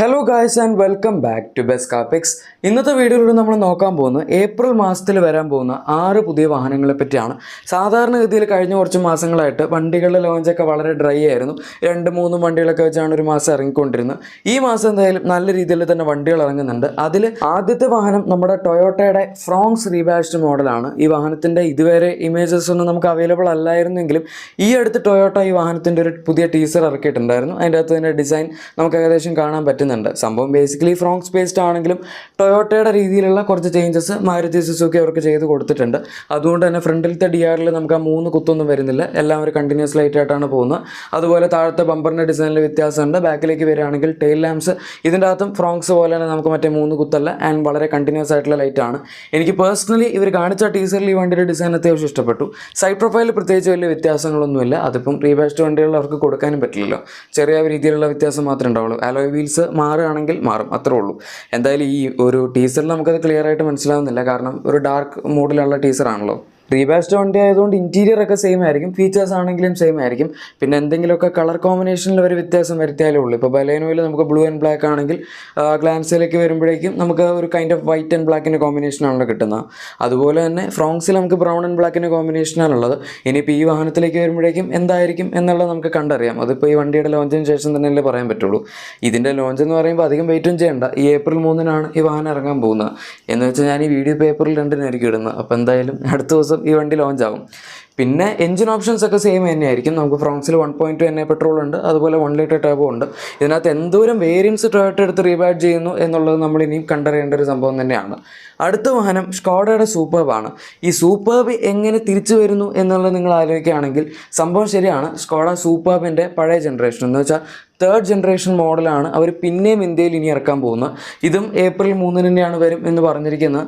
Hello guys and welcome back to best car pics. ഇന്നത്തെ വീഡിയോയിലൂടെ നമ്മൾ നോക്കാൻ പോകുന്നത് ഏപ്രിൽ മാസത്തിൽ വരാൻ പോകുന്ന 6 പുതിയ വാഹനങ്ങളെ പറ്റിയാണ്. സാധാരണഗതിയിൽ കഴിഞ്ഞ കുറച്ച് മാസങ്ങളായിട്ട് വണ്ടികളുടെ ലോഞ്ചൊക്കെ വളരെ ഡ്രൈ ആയിരുന്നു. 2-3 വണ്ടികളൊക്കെ വെച്ചാണ് ഒരു മാസം ഇറങ്ങിക്കൊണ്ടിരുന്നത്. ഈ മാസം എന്തായാലും നല്ല രീതിയിൽ തന്നെ വണ്ടികൾ ഇറങ്ങുന്നുണ്ട്. അതിൽ ആദ്യത്തെ വാഹനം നമ്മുടെ ടൊയോട്ടയുടെ ഫ്രോങ്സ് റീബാഷ്ഡ് മോഡലാണ്. ഈ വാഹനത്തിൻ്റെ ഇതുവരെ ഇമേജസ് ഒന്നും നമുക്ക് അവൈലബിൾ അല്ലായിരുന്നെങ്കിലും ഈ അടുത്ത് ടൊയോട്ട ഈ വാഹനത്തിൻ്റെ ഒരു പുതിയ ടീസർ ഇറക്കിയിട്ടുണ്ടായിരുന്നു. അതിൻ്റെ അകത്ത് ഇതിൻ്റെ ഡിസൈൻ നമുക്ക് ഏകദേശം കാണാൻ പറ്റും. സംഭവം ബേസിക്കലി ഫ്രോങ്സ് ബേസ്ഡ് ആണെങ്കിലും ടൊയോട്ടയുടെ രീതിയിലുള്ള കുറച്ച് ചേഞ്ചസ് മാരുതി സുസുക്കി അവർക്ക് ചെയ്ത് കൊടുത്തിട്ടുണ്ട്. അതുകൊണ്ട് തന്നെ ഫ്രണ്ടിലത്തെ DRൽ നമുക്ക് ആ 3 കുത്തൊന്നും വരുന്നില്ല, എല്ലാം ഒരു കണ്ടിന്യൂസ് ലൈറ്റ് ആയിട്ടാണ് പോകുന്നത്. അതുപോലെ താഴത്തെ ബമ്പറിൻ്റെ ഡിസൈനിൽ വ്യത്യാസമുണ്ട്. ബാക്കിലേക്ക് വരികയാണെങ്കിൽ ടെയിൽ ലാംപ്സ് ഇതിൻ്റെ അകത്തും ഫ്രോങ്സ് പോലെ തന്നെ നമുക്ക് മറ്റേ 3 കുത്തല്ല ആൻഡ് വളരെ കണ്ടിന്യൂസ് ആയിട്ടുള്ള ലൈറ്റാണ്. എനിക്ക് പേഴ്സണലി ഇവർ കാണിച്ച ടീസറിൽ ഈ വണ്ടിയുടെ ഡിസൈൻ അത്യാവശ്യം ഇഷ്ടപ്പെട്ടു. സൈഡ് പ്രൊഫൈലിൽ പ്രത്യേകിച്ച് വലിയ വ്യത്യാസങ്ങളൊന്നുമില്ല. അതിപ്പം റീബാഷ്ഡ് വണ്ടികളിൽ അവർക്ക് കൊടുക്കാനും പറ്റില്ലല്ലോ, ചെറിയ രീതിയിലുള്ള വ്യത്യാസം മാത്രമേ ഉണ്ടാവുള്ളൂ. അലോയ് വീൽസ് മാറുകയാണെങ്കിൽ മാറും, അത്രേ ഉള്ളൂ. എന്തായാലും ഈ ഒരു ടീസറിൽ നമുക്കത് ക്ലിയർ ആയിട്ട് മനസ്സിലാവുന്നില്ല, കാരണം ഒരു ഡാർക്ക് മൂഡിലുള്ള ടീസറാണല്ലോ. റീബാഷ്ഡ് വണ്ടി ആയതുകൊണ്ട് ഇൻറ്റീരിയർ ഒക്കെ സെയിം ആയിരിക്കും, ഫീച്ചേഴ്സ് ആണെങ്കിലും സെയിം ആയിരിക്കും. പിന്നെ എന്തെങ്കിലുമൊക്കെ കളർ കോമ്പിനേഷനിൽ ഒരു വ്യത്യാസം വരുത്തിയാലേ ഉള്ളൂ. ഇപ്പോൾ ബലേനോയിൽ നമുക്ക് ബ്ലൂ ആൻഡ് ബ്ലാക്ക് ആണെങ്കിൽ ഗ്ലാൻസിലേക്ക് വരുമ്പോഴേക്കും നമുക്ക് ഒരു കൈൻഡ് ഓഫ് വൈറ്റ് ആൻഡ് ബ്ലാക്കിൻ്റെ കോമ്പിനേഷനാണല്ലോ കിട്ടുന്നത്. അതുപോലെ തന്നെ ഫ്രോങ്സിൽ നമുക്ക് ബ്രൗൺ ആൻഡ് ബ്ലാക്കിൻ്റെ കോമ്പിനേഷനാണുള്ളത്. ഇനിയിപ്പോൾ ഈ വാഹനത്തിലേക്ക് വരുമ്പോഴേക്കും എന്തായിരിക്കും എന്നുള്ളത് നമുക്ക് കണ്ടറിയാം. അതിപ്പോൾ ഈ വണ്ടിയുടെ ലോഞ്ചിന് ശേഷം തന്നെയല്ലേ പറയാൻ പറ്റുള്ളൂ. ഇതിൻ്റെ ലോഞ്ച് എന്ന് പറയുമ്പോൾ അധികം വെയിറ്റും ചെയ്യേണ്ട. ഈ ഏപ്രിൽ 3-നാണ് ഈ വാഹനം ഇറങ്ങാൻ പോകുന്നത്. എന്ന് വെച്ചാൽ ഞാൻ ഈ വീഡിയോ ഏപ്രിൽ 2-നായിരിക്കും ഇടുന്നത്. അപ്പോൾ എന്തായാലും അടുത്ത ദിവസം ഈ വണ്ടി ലോഞ്ച് ആകും. പിന്നെ എഞ്ചിൻ ഓപ്ഷൻസ് ഒക്കെ സെയിം തന്നെയായിരിക്കും. നമുക്ക് ഫ്രോങ്സിൽ 1.2 NA പെട്രോൾ ഉണ്ട്, അതുപോലെ 1 ലിറ്റർ ടർബോ ഉണ്ട്. ഇതിനകത്ത് എന്തോരം വേരിയൻസ് ടൊയോട്ട എടുത്ത് റീബാഡ് ചെയ്യുന്നു എന്നുള്ളത് നമ്മൾ ഇനിയും കണ്ടറിയേണ്ട ഒരു സംഭവം തന്നെയാണ്. അടുത്ത വാഹനം സ്കോഡയുടെ സൂപ്പർബാണ്. ഈ സൂപ്പർബ് എങ്ങനെ തിരിച്ചു വരുന്നു എന്നുള്ളത് നിങ്ങൾ ആലോചിക്കുകയാണെങ്കിൽ സംഭവം ശരിയാണ്. സ്കോഡ സൂപ്പർബിൻ്റെ പഴയ ജനറേഷൻ എന്ന് വെച്ചാൽ 3rd ജനറേഷൻ മോഡലാണ് അവർ പിന്നെയും ഇന്ത്യയിൽ ഇനി ഇറക്കാൻ പോകുന്നത്. ഇതും ഏപ്രിൽ 3-ന് തന്നെയാണ് വരും എന്ന് പറഞ്ഞിരിക്കുന്നത്.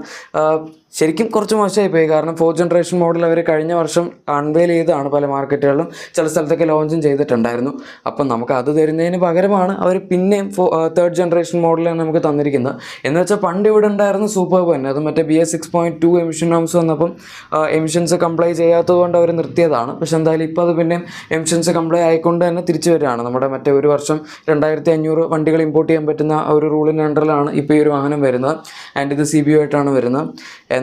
ശരിക്കും കുറച്ച് മോശമായി പോയി, കാരണം 4th ജനറേഷൻ മോഡൽ അവർ കഴിഞ്ഞ വർഷം അൺവെയിൽ ചെയ്തതാണ് പല മാർക്കറ്റുകളിലും, ചില സ്ഥലത്തൊക്കെ ലോഞ്ചും ചെയ്തിട്ടുണ്ടായിരുന്നു. അപ്പം നമുക്ക് അത് തരുന്നതിന് പകരമാണ് അവർ പിന്നെയും 3rd ജനറേഷൻ മോഡലാണ് നമുക്ക് തന്നിരിക്കുന്നത്. എന്ന് വെച്ചാൽ പണ്ട് ഇവിടെ ഉണ്ടായിരുന്ന സൂപ്പർബ് തന്നെ, അത് മറ്റേ BS 6.2 എമിഷൻ നോംസ് വന്നപ്പം എമിഷൻസ് കംപ്ലൈ ചെയ്യാത്തതുകൊണ്ട് അവർ നിർത്തിയതാണ്. പക്ഷെ എന്തായാലും ഇപ്പോൾ അത് പിന്നെ എമിഷൻസ് കംപ്ലൈ ആയിക്കൊണ്ട് തന്നെ തിരിച്ചു വരികയാണ്. നമ്മുടെ മറ്റേ ഒരു വർഷം 2500 വണ്ടികൾ ഇമ്പോർട്ട് ചെയ്യാൻ പറ്റുന്ന ഒരു റൂളിൻ്റെ അണ്ടറിലാണ് ഇപ്പോൾ ഈ ഒരു വാഹനം വരുന്നത്. ആൻഡ് ഇത് CBO ആയിട്ടാണ് വരുന്നത്.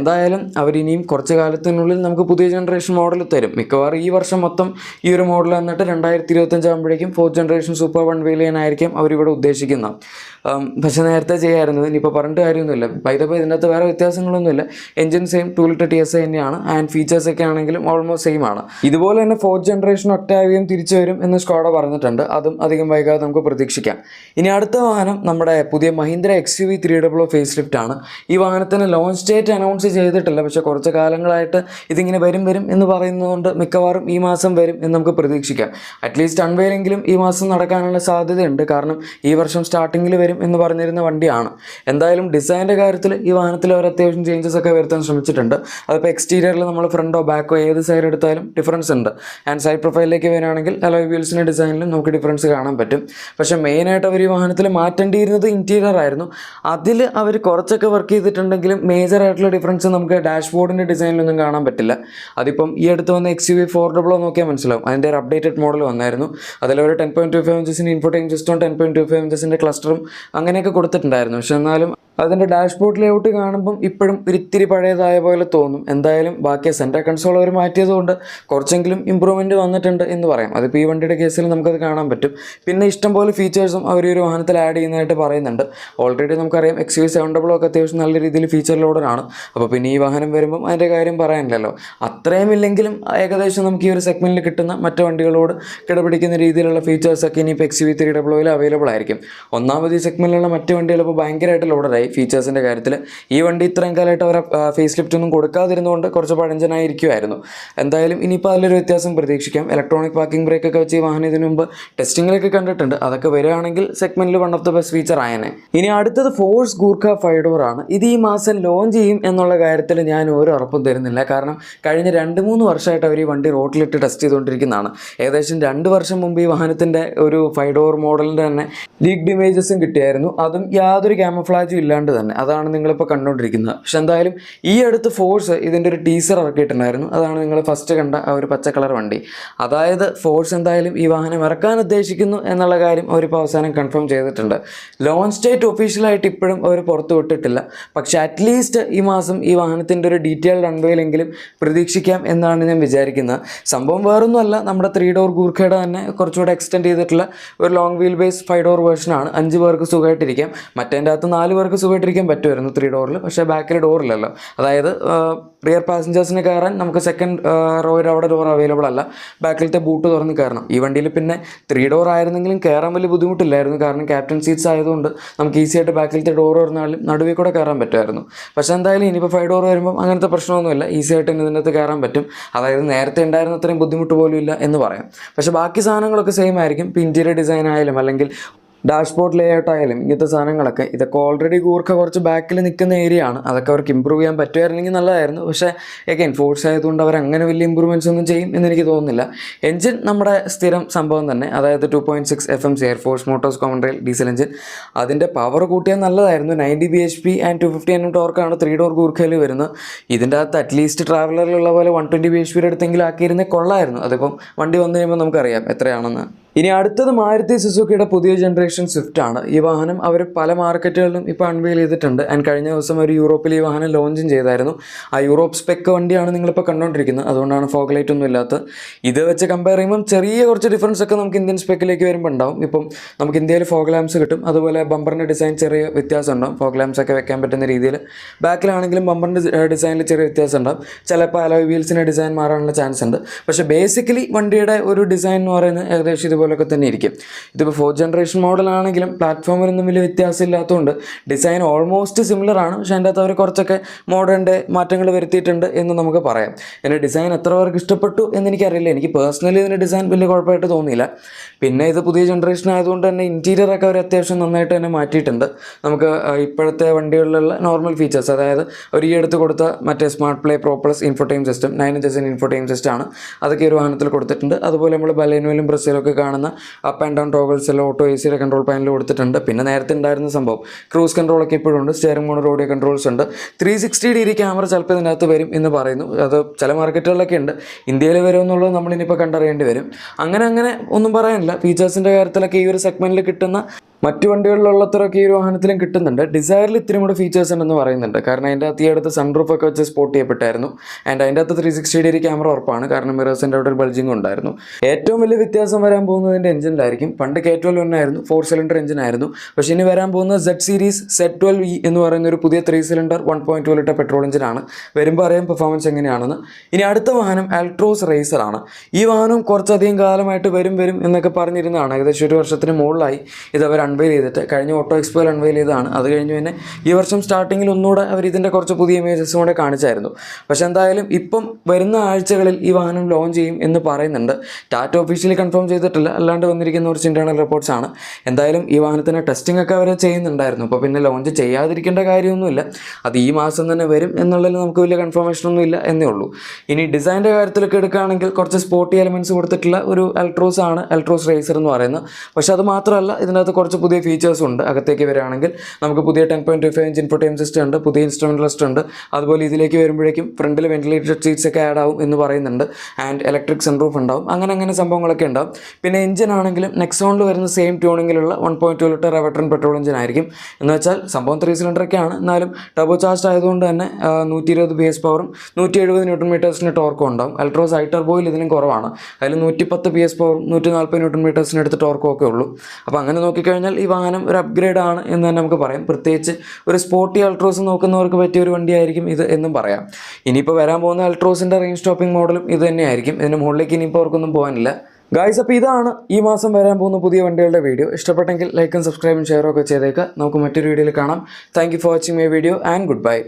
എന്തായാലും അവരിനിയും കുറച്ച് കാലത്തിനുള്ളിൽ നമുക്ക് പുതിയ ജനറേഷൻ മോഡൽ തരും. മിക്കവാറും ഈ വർഷം മൊത്തം ഈ ഒരു മോഡൽ എന്നിട്ട് 2025 ആകുമ്പോഴേക്കും 4th ജനറേഷൻ സൂപ്പർ വൺ വേലിയനായിരിക്കും അവരിവിടെ ഉദ്ദേശിക്കുന്നത്. പക്ഷേ നേരത്തെ ചെയ്യാമായിരുന്നു. ഇനിയിപ്പോൾ പറഞ്ഞിട്ട് കാര്യമൊന്നുമില്ല. ബൈദപ്പോൾ ഇതിനകത്ത് വേറെ വ്യത്യാസങ്ങളൊന്നുമില്ല. എഞ്ചിൻ സെയിം 2 ലിറ്റർ TSI തന്നെയാണ്. ആൻഡ് ഫീച്ചേഴ്സ് ഒക്കെ ആണെങ്കിലും ഓൾമോസ്റ്റ് സെയിം ആണ്. ഇതുപോലെ തന്നെ 4th ജനറേഷൻ ഒക്ടാവിയം തിരിച്ചു വരും എന്ന് സ്കോഡ പറഞ്ഞിട്ടുണ്ട്. അതും അധികം വൈകാതെ നമുക്ക് പ്രതീക്ഷിക്കാം. ഇനി അടുത്ത വാഹനം നമ്മുടെ പുതിയ മഹീന്ദ്ര XUV 300 ഫേസ് ലിഫ്റ്റ് ആണ്. ഈ വാഹനത്തിന് ലോഞ്ച് ഡേറ്റ് അനൗൺസ് ചെയ്തിട്ടില്ല, പക്ഷേ കുറച്ച് കാലങ്ങളായിട്ട് ഇതിങ്ങനെ വരും എന്ന് പറയുന്നതുകൊണ്ട് മിക്കവാറും ഈ മാസം വരും എന്ന് നമുക്ക് പ്രതീക്ഷിക്കാം. അറ്റ്ലീസ്റ്റ് അൺവെയിലെങ്കിലും ഈ മാസം നടക്കാനുള്ള സാധ്യതയുണ്ട്, കാരണം ഈ വർഷം സ്റ്റാർട്ടിങ്ങിൽ വരും എന്ന് പറഞ്ഞിരുന്ന വണ്ടിയാണ്. എന്തായാലും ഡിസൈൻ്റെ കാര്യത്തിൽ ഈ വാഹനത്തിൽ അവർ അത്യാവശ്യം ചേഞ്ചസ് ഒക്കെ വരുത്താൻ ശ്രമിച്ചിട്ടുണ്ട്. അതിപ്പോൾ എക്സ്റ്റീരിയറിൽ നമ്മൾ ഫ്രണ്ടോ ബാക്കോ ഏത് സൈഡ് എടുത്താലും ഡിഫറൻസ് ഉണ്ട്. ആൻഡ് സൈഡ് പ്രൊഫൈലിലേക്ക് വരികയാണെങ്കിൽ അലോയ് വീൽസിൻ്റെ ഡിസൈനിലും നമുക്ക് ഡിഫറൻസ് കാണാൻ പറ്റും. പക്ഷേ മെയിനായിട്ട് അവർ ഈ വാഹനത്തിൽ മാറ്റേണ്ടിയിരുന്നത് ഇൻറ്റീരിയർ ആയിരുന്നു. അതിൽ അവർ കുറച്ചൊക്കെ വർക്ക് ചെയ്തിട്ടുണ്ടെങ്കിലും മേജറായിട്ടുള്ള ഡിഫറൻസ് നമുക്ക് ഡാഷ്ബോർഡിൻ്റെ ഡിസൈനിലൊന്നും കാണാൻ പറ്റില്ല. അതിപ്പം ഈ അടുത്ത് വന്ന XUV 400 നോക്കിയാൽ മനസ്സിലാവും. അതിൻ്റെ ഒരു അപ്ഡേറ്റഡ് മോഡൽ വന്നായിരുന്നു. അതിലൊരു 10.25 ഇഞ്ചസിൻ്റെ ഇൻഫോടൈൻ സിസ്റ്റവും 10.25 ഇഞ്ചസിൻ്റെ ക്ലസ്റ്ററും അങ്ങനെയൊക്കെ കൊടുത്തിട്ടുണ്ടായിരുന്നു. പക്ഷെ എന്നാലും അതിൻ്റെ ഡാഷ്ബോർഡ് ലേഔട്ട് കാണുമ്പം ഇപ്പോഴും ഒരിത്തിരി പഴയതായ പോലെ തോന്നും. എന്തായാലും ബാക്കി സെൻറ്റർ കൺസോൾ അവർ മാറ്റിയതുകൊണ്ട് കുറച്ചെങ്കിലും ഇമ്പ്രൂവ്മെൻറ്റ് വന്നിട്ടുണ്ട് എന്ന് പറയാം. അതിപ്പോൾ ഈ വണ്ടിയുടെ കേസിൽ നമുക്കത് കാണാൻ പറ്റും. പിന്നെ ഇഷ്ടംപോലെ ഫീച്ചേഴ്സും അവർ ഈ ഒരു വാഹനത്തിൽ ആഡ് ചെയ്യുന്നതായിട്ട് പറയുന്നുണ്ട്. ഓൾറെഡി നമുക്കറിയാം XUV 700 ഒക്കെ അത്യാവശ്യം നല്ല രീതിയിൽ ഫീച്ചർ ലോഡറാണ്. അപ്പോൾ പിന്നെ ഈ വാഹനം വരുമ്പം അതിൻ്റെ കാര്യം പറയാനില്ലല്ലോ. അത്രയും ഇല്ലെങ്കിലും ഏകദേശം നമുക്ക് ഈ ഒരു സെഗ്മെൻറ്റിൽ കിട്ടുന്ന മറ്റു വണ്ടികളോട് കിടപിടിക്കുന്ന രീതിയിലുള്ള ഫീച്ചേഴ്സൊക്കെ ഇനിയിപ്പോൾ XUV 300 അവൈലബിൾ ആയിരിക്കും. ഒന്നാമത് ഈ സെഗ്മെൻറ്റിലുള്ള മറ്റു വണ്ടികൾ ഇപ്പോൾ ഭയങ്കരമായിട്ട് ലോഡറായി ഫീച്ചേഴ്സിൻ്റെ കാര്യത്തിൽ. ഈ വണ്ടി ഇത്രയും കാലമായിട്ട് അവർ ഫേസ് ലിഫ്റ്റ് ഒന്നും കൊടുക്കാതിരുന്നുകൊണ്ട് കുറച്ച് പഴഞ്ചനായിരിക്കുമായിരുന്നു. എന്തായാലും ഇനിയിപ്പോൾ അതിലൊരു വ്യത്യാസം പ്രതീക്ഷിക്കാം. ഇലക്ട്രോണിക് പാർക്കിംഗ് ബ്രേക്ക് ഒക്കെ വെച്ച് ഈ വാഹനം ഇതിനു മുമ്പ് ടെസ്റ്റിങ്ങിലൊക്കെ കണ്ടിട്ടുണ്ട്. അതൊക്കെ വരികയാണെങ്കിൽ സെഗ്മെൻറ്റിൽ one of the best feature ആയനെ. ഇനി അടുത്തത് ഫോഴ്സ് ഗൂർഖ 5 ഡോർ ആണ്. ഇത് ഈ മാസം ലോഞ്ച് ചെയ്യും എന്നുള്ള കാര്യത്തിൽ ഞാൻ ഒരു ഉറപ്പും തരുന്നില്ല, കാരണം കഴിഞ്ഞ 2-3 വർഷമായിട്ട് അവർ ഈ വണ്ടി റോട്ടിലിട്ട് ടെസ്റ്റ് ചെയ്തുകൊണ്ടിരിക്കുന്നതാണ്. ഏകദേശം 2 വർഷം മുമ്പ് ഈ വാഹനത്തിൻ്റെ ഒരു 5 ഡോർ മോഡലിൻ്റെ തന്നെ ലീക്ഡ് ഇമേജസും കിട്ടിയായിരുന്നു. അതും യാതൊരു ക്യാമഫ്ലാജും ഇല്ല ഇല്ലാണ്ട് തന്നെ. അതാണ് നിങ്ങളിപ്പോൾ കണ്ടുകൊണ്ടിരിക്കുന്നത്. പക്ഷെ എന്തായാലും ഈ അടുത്ത് ഫോഴ്സ് ഇതിൻ്റെ ഒരു ടീസർ ഇറക്കിയിട്ടുണ്ടായിരുന്നു. അതാണ് നിങ്ങൾ ഫസ്റ്റ് കണ്ട ആ ഒരു പച്ച കളർ വണ്ടി. അതായത് ഫോഴ്സ് എന്തായാലും ഈ വാഹനം ഇറക്കാൻ ഉദ്ദേശിക്കുന്നു എന്നുള്ള കാര്യം അവരിപ്പോൾ അവസാനം കൺഫേം ചെയ്തിട്ടുണ്ട്. ലോഞ്ച് ഡേറ്റ് ഒഫീഷ്യലായിട്ട് ഇപ്പോഴും അവർ പുറത്തു വിട്ടിട്ടില്ല. പക്ഷേ അറ്റ്ലീസ്റ്റ് ഈ മാസം ഈ വാഹനത്തിൻ്റെ ഒരു ഡീറ്റെയിൽഡ് അൺവെയിലെങ്കിലും പ്രതീക്ഷിക്കാം എന്നാണ് ഞാൻ വിചാരിക്കുന്നത്. സംഭവം വേറൊന്നുമല്ല, നമ്മുടെ 3 ഡോർ ഗൂർഖയുടെ തന്നെ കുറച്ചുകൂടെ എക്സ്റ്റെൻഡ് ചെയ്തിട്ടുള്ള ഒരു ലോങ് വീൽ ബേസ് 5 ഡോർ വേർഷനാണ്. 5 പേർക്ക് സുഖമായിട്ടിരിക്കാം. മറ്റേൻ്റെ അകത്ത് 4 പേർക്ക് സുഖമായിട്ടിരിക്കാൻ പറ്റുമായിരുന്നു 3 ഡോറിൽ. പക്ഷേ ബാക്കിൽ ഡോറില്ലല്ലോ. അതായത് റിയർ പാസഞ്ചേഴ്സിന് കയറാൻ നമുക്ക് സെക്കൻഡ് റോയിൽ അവിടെ ഡോർ അവൈലബിൾ അല്ല. ബാക്കിലത്തെ ബൂട്ട് തുറന്ന് കയറണം. ഈ വണ്ടിയിൽ പിന്നെ 3 ഡോർ ആയിരുന്നെങ്കിലും കയറാൻ വലിയ ബുദ്ധിമുട്ടില്ലായിരുന്നു. കാരണം ക്യാപ്റ്റൻ സീറ്റ്സ് ആയതുകൊണ്ട് നമുക്ക് ഈസി ആയിട്ട് ബാക്കിലത്തെ ഡോർ തുറന്നാലും നടുവിൽ കൂടെ കയറാൻ പറ്റുമായിരുന്നു. പക്ഷേ എന്തായാലും ഇനിയിപ്പോൾ 5 ഡോർ വരുമ്പം അങ്ങനത്തെ പ്രശ്നമൊന്നുമില്ല. ഈസി ആയിട്ട് ഇതിൻ്റെ അകത്ത് കയറാൻ പറ്റും. അതായത് നേരത്തെ ഉണ്ടായിരുന്ന അത്രയും ബുദ്ധിമുട്ട് പോലും ഇല്ല എന്ന് പറയാം. പക്ഷേ ബാക്കി സാധനങ്ങളൊക്കെ സെയിം ആയിരിക്കും. ഇപ്പോൾ ഇൻറ്റീരിയർ ഡിസൈൻ ആയാലും അല്ലെങ്കിൽ ഡാഷ്ബോർഡ് ലേഔട്ട് ആയാലും ഇങ്ങനത്തെ സാധനങ്ങളൊക്കെ ഇതൊക്കെ ഓൾറെഡി ഗൂർഖ കുറച്ച് ബാക്കിൽ നിൽക്കുന്ന ഏരിയ ആണ്. അതൊക്കെ അവർക്ക് ഇമ്പ്രൂവ് ചെയ്യാൻ പറ്റുമായിരുന്നെങ്കിൽ നല്ലതായിരുന്നു. പക്ഷേ എഗൈൻ ഫോഴ്സ് ആയതുകൊണ്ട് അവർ അങ്ങനെ വലിയ ഇമ്പ്രൂവ്മെൻറ്റ്സ് ഒന്നും ചെയ്യും എന്നെനിക്ക് തോന്നുന്നില്ല. എഞ്ചിൻ നമ്മുടെ സ്ഥിരം സംഭവം തന്നെ, അതായത് 2.6 FMC air force Motors common rail diesel engine. അതിൻ്റെ പവർ കൂട്ടിയാൽ നല്ലതായിരുന്നു. 90 bhp ആൻഡ് 250 Nm ടോർക്കാണ് 3 ഡോർ ഗൂർഖയിൽ വരുന്നത്. ഇതിൻ്റെ അകത്ത് അറ്റ്ലീസ്റ്റ് ട്രാവലറിലുള്ള പോലെ 120 bhp അടുത്തെങ്കിലും ആക്കിയിരുന്നേ കൊള്ളായിരുന്നു. അതിപ്പം വണ്ടി വന്നു കഴിയുമ്പോൾ നമുക്കറിയാം എത്രയാണെന്ന്. ഇനി അടുത്തത് മാരുതി സുസുക്കിയുടെ പുതിയ ജനറേഷൻ സ്വിഫ്റ്റ് ആണ്. ഈ വാഹനം അവർ പല മാർക്കറ്റുകളിലും ഇപ്പോൾ അൺവെയിൽ ചെയ്തിട്ടുണ്ട്. ആൻഡ് കഴിഞ്ഞ ദിവസം ഒരു യൂറോപ്പിൽ ഈ വാഹനം ലോഞ്ചും ചെയ്തായിരുന്നു. ആ യൂറോപ്പ് സ്പെക്ക് വണ്ടിയാണ് നിങ്ങളിപ്പോൾ കണ്ടുകൊണ്ടിരിക്കുന്നത്. അതുകൊണ്ടാണ് ഫോഗ് ലൈറ്റ് ഒന്നും ഇല്ലാത്തത്. ഇത് വെച്ച് കമ്പയർ ചെയ്യുമ്പം ചെറിയ കുറച്ച് ഡിഫറൻസ് ഒക്കെ നമുക്ക് ഇന്ത്യൻ സ്പെക്കിലേക്ക് വരുമ്പോൾ ഉണ്ടാവും. ഇപ്പം നമുക്ക് ഇന്ത്യയിൽ ഫോഗ് ലാംപ്സ് കിട്ടും. അതുപോലെ ബമ്പറിൻ്റെ ഡിസൈൻ ചെറിയ വ്യത്യാസം ഉണ്ടാവും. ഫോഗ് ലാംപ്സ് ഒക്കെ വെക്കാൻ പറ്റുന്ന രീതിയിൽ. ബാക്കിലാണെങ്കിലും ബമ്പറിൻ്റെ ഡിസൈനിൽ ചെറിയ വ്യത്യാസം ഉണ്ടാവും. ചിലപ്പോൾ അലോയ് വീൽസിൻ്റെ ഡിസൈൻ മാറാനുള്ള ചാൻസ് ഉണ്ട്. പക്ഷേ ബേസിക്കലി വണ്ടിയുടെ ഒരു ഡിസൈൻ എന്ന് പറയുന്നത് ഏകദേശം ഇതുപോലൊക്കെ തന്നെ ഇരിക്കും. ഇതിപ്പോൾ 4th ജനറേഷൻ മോഡലാണെങ്കിലും പ്ലാറ്റ്ഫോമിലൊന്നും വലിയ വ്യത്യാസം ഇല്ലാത്തതുകൊണ്ട് ഡിസൈൻ ഓൾമോസ്റ്റ് സിമിലർ ആണ്. പക്ഷേ അതിൻ്റെ അകത്ത് അവർ കുറച്ചൊക്കെ മോഡേണിൻ്റെ മാറ്റങ്ങൾ വരുത്തിയിട്ടുണ്ട് എന്ന് നമുക്ക് പറയാം. ഇതിൻ്റെ ഡിസൈൻ എത്ര പേർക്ക് ഇഷ്ടപ്പെട്ടു എന്നെനിക്കറിയില്ല. എനിക്ക് പേഴ്സണലി ഇതിൻ്റെ ഡിസൈൻ വലിയ കുഴപ്പമായിട്ട് തോന്നിയില്ല. പിന്നെ ഇത് പുതിയ ജനറേഷൻ ആയതുകൊണ്ട് തന്നെ ഇൻറ്റീരിയറൊക്കെ അവർ അത്യാവശ്യം നന്നായിട്ട് തന്നെ മാറ്റിയിട്ടുണ്ട്. നമുക്ക് ഇപ്പോഴത്തെ വണ്ടികളിലുള്ള നോർമൽ ഫീച്ചേഴ്സ്, അതായത് ഒരു ഈ അടുത്ത് കൊടുത്ത മറ്റേ smart play pro plus ഇൻഫോടൈം system 9 inches ഇൻഫോടൈം system ആണ്. അതൊക്കെ ഒരു വാഹനത്തിൽ കൊടുത്തിട്ടുണ്ട്. അതുപോലെ നമ്മൾ ബലേനോയിലും ബ്രസീലൊക്കെ കാണുന്ന അപ്പ് ആൻഡ് ഡൗൺ ടോഗിൾസ് എല്ലാം ഓട്ടോ AC കൺട്രോൾ പാനൽ കൊടുത്തിട്ടുണ്ട്. പിന്നെ നേരത്തെ ഉണ്ടായിരുന്ന സംഭവം ക്രൂസ് കൺട്രോളൊക്കെ ഇപ്പോഴും ഉണ്ട്. സ്റ്റിയറിംഗ് മോണോ ഓഡിയോ കൺട്രോൾസ് ഉണ്ട്. 360° ക്യാമറ ചിലപ്പോൾ ഇതിനകത്ത് വരും എന്ന് പറയുന്നു. അത് ചില മാർക്കറ്റുകളിലൊക്കെ ഉണ്ട്. ഇന്ത്യയിൽ വരുമെന്നുള്ളത് നമ്മളിനിപ്പോൾ കണ്ടറിയേണ്ടി വരും. അങ്ങനെ ഒന്നും പറയാനില്ല. ഫീച്ചേഴ്സിൻ്റെ കാര്യത്തിലൊക്കെ ഈ ഒരു സെഗ്മെൻറ്റിൽ കിട്ടുന്ന മറ്റു വണ്ടികളിലുള്ളത്രയൊക്കെ ഈ ഒരു വാഹനത്തിലും കിട്ടുന്നുണ്ട്. ഡിസയറിൽ ഇത്തിരി കൂടെ ഫീച്ചേഴ്സ് ഉണ്ടെന്ന് പറയുന്നുണ്ട്. കാരണം അതിൻ്റെ അകത്ത് ഈ അടുത്ത് സൺറൂഫൊക്കെ വെച്ച് സ്പോട്ട് ചെയ്യപ്പെട്ടായിരുന്നു. ആൻഡ് അതിൻ്റെ അകത്ത് 360° ക്യാമറ ഉറപ്പാണ്. കാരണം മിറേഴ്സിൻ്റെ അവിടെ ഒരു ബൾജിങ് ഉണ്ടായിരുന്നു. ഏറ്റവും വലിയ വ്യത്യാസം വരാൻ പോകുന്നതിൻ്റെ എഞ്ചിനിലായിരിക്കും. പണ്ട് K12 ആയിരുന്നു, 4 സിലിണ്ടർ എഞ്ചിനായിരുന്നു. പക്ഷേ ഇനി വരാൻ പോകുന്ന Z സീരീസ് Z12E എന്ന് പറയുന്ന ഒരു പുതിയ 3 സിലിണ്ടർ 1.2 ലിറ്റർ പെട്രോൾ എഞ്ചിനാണ്. വരുമ്പോൾ അറിയാം പെർഫോമൻസ് എങ്ങനെയാണെന്ന്. ഇനി അടുത്ത വാഹനം ആൾട്രോസ് റേസറാണ്. ഈ വാഹനം കുറച്ചധികം കാലമായിട്ട് വരും എന്നൊക്കെ പറഞ്ഞിരുന്നതാണ്. ഏകദേശം 1 വർഷത്തിന് മുകളിലായി ഇതവർ അൺവെയിൽ ചെയ്തിട്ട്. കഴിഞ്ഞ ഓട്ടോ എക്സ്പോയിൽ അൺവെയിൽ ചെയ്തതാണ്. അത് കഴിഞ്ഞ് പിന്നെ ഈ വർഷം സ്റ്റാർട്ടിങ്ങിൽ ഒന്നുകൂടെ അവർ ഇതിൻ്റെ കുറച്ച് പുതിയ ഇമേജസും കൂടെ കാണിച്ചായിരുന്നു. പക്ഷേ എന്തായാലും ഇപ്പം വരുന്ന ആഴ്ചകളിൽ ഈ വാഹനം ലോഞ്ച് ചെയ്യും എന്ന് പറയുന്നുണ്ട്. ടാറ്റ ഒഫീഷ്യലി കൺഫേം ചെയ്തിട്ടില്ല. അല്ലാണ്ട് വന്നിരിക്കുന്ന കുറച്ച് ഇൻറ്റേർണൽ റിപ്പോർട്ട്സ് ആണ്. എന്തായാലും ഈ വാഹനത്തിൻ്റെ ടെസ്റ്റിംഗ് ഒക്കെ അവർ ചെയ്യുന്നുണ്ടായിരുന്നു. അപ്പോൾ പിന്നെ ലോഞ്ച് ചെയ്യാതിരിക്കേണ്ട കാര്യമൊന്നുമില്ല. അത് ഈ മാസം തന്നെ വരും എന്നുള്ളതിൽ നമുക്ക് വലിയ കൺഫർമേഷനൊന്നും ഇല്ല എന്നേ ഉള്ളൂ. ഇനി ഡിസൈൻ്റെ കാര്യത്തിലൊക്കെ എടുക്കുകയാണെങ്കിൽ കുറച്ച് സ്പോർട്ടി എലമെൻറ്റ്സ് കൊടുത്തിട്ടുള്ള ഒരു അൾട്രോസ് ആണ് ആൾട്രോസ് റേസർ എന്ന് പറയുന്നത്. പക്ഷേ അത് മാത്രമല്ല, ഇതിനകത്ത് കുറച്ച് പുതിയ ഫീച്ചേഴ്സും ഉണ്ട്. അകത്തേക്ക് വരികയാണെങ്കിൽ നമുക്ക് പുതിയ 10.25 ഇഞ്ച് ഇൻഫോടൈം സിസ്റ്റം ഉണ്ട്, പുതിയ ഇൻസ്ട്രുമെൻ്റ് ലിസ്റ്റ് ഉണ്ട്. അതുപോലെ ഇതിലേക്ക് വരുമ്പോഴേക്കും ഫ്രണ്ടിൽ വെന്റിലേറ്റഡ് സീറ്റ്സ് ഒക്കെ ആഡ് ആവും എന്ന് പറയുന്നുണ്ട്. ആൻഡ് ഇലക്ട്രിക് സൺറൂഫ് ഉണ്ടാവും. അങ്ങനെ സംഭവങ്ങളൊക്കെ ഉണ്ടാവും. പിന്നെ എഞ്ചിൻ ആണെങ്കിലും നെക്സോണിൽ വരുന്ന സെയിം ട്യൂണിങ്ങിലുള്ള 1.2 ലിറ്റർ വെറ്ററൻ പെട്രോൾ എഞ്ചിൻ ആയിരിക്കും. എന്ന് വെച്ചാൽ സംഭവം 3 സിലിണ്ടറൊക്കെയാണ്. എന്നാലും ടർബോ ചാർജ് ആയതുകൊണ്ട് തന്നെ 120 PS പവറും 170 Nm ടോർക്കും ഉണ്ടാവും. അൾട്രോസ് ഐ ടർബോയിൽ ഇതിലും കുറവാണ്. അതിൽ 110 PS പവറും 140 Nm അടുത്ത് ടോർക്കും ഒക്കെ ഉള്ളൂ. അപ്പോൾ അങ്ങനെ നോക്കിക്കഴിഞ്ഞാൽ ഈ വാഹനം ഒരു അപ്ഗ്രേഡ് ആണ് എന്ന് തന്നെ നമുക്ക് പറയാം. പ്രത്യേകിച്ച് ഒരു സ്പോർട്ടി അൾട്രോസ് നോക്കുന്നവർക്ക് പറ്റിയ ഒരു വണ്ടിയായിരിക്കും ഇത് എന്നും പറയാം. ഇനിയിപ്പോൾ വരാൻ പോകുന്ന അൾട്രോസിൻ്റെ റേഞ്ച് സ്റ്റോപ്പിംഗ് മോഡലും ഇത് തന്നെയായിരിക്കും. ഇതിന് മുകളിലേക്ക് ഇനിയിപ്പോൾ അവർക്കൊന്നും പോകാനില്ല. ഗൈസ്, അപ്പോൾ ഇതാണ് ഈ മാസം വരാൻ പോകുന്ന പുതിയ വണ്ടികളുടെ വീഡിയോ. ഇഷ്ടപ്പെട്ടെങ്കിൽ ലൈക്കും സബ്സ്ക്രൈബും ഷെയറും ഒക്കെ ചെയ്തേക്കുക. നമുക്ക് മറ്റൊരു വീഡിയോയിൽ കാണാം. Thank you for watching my video and good bye.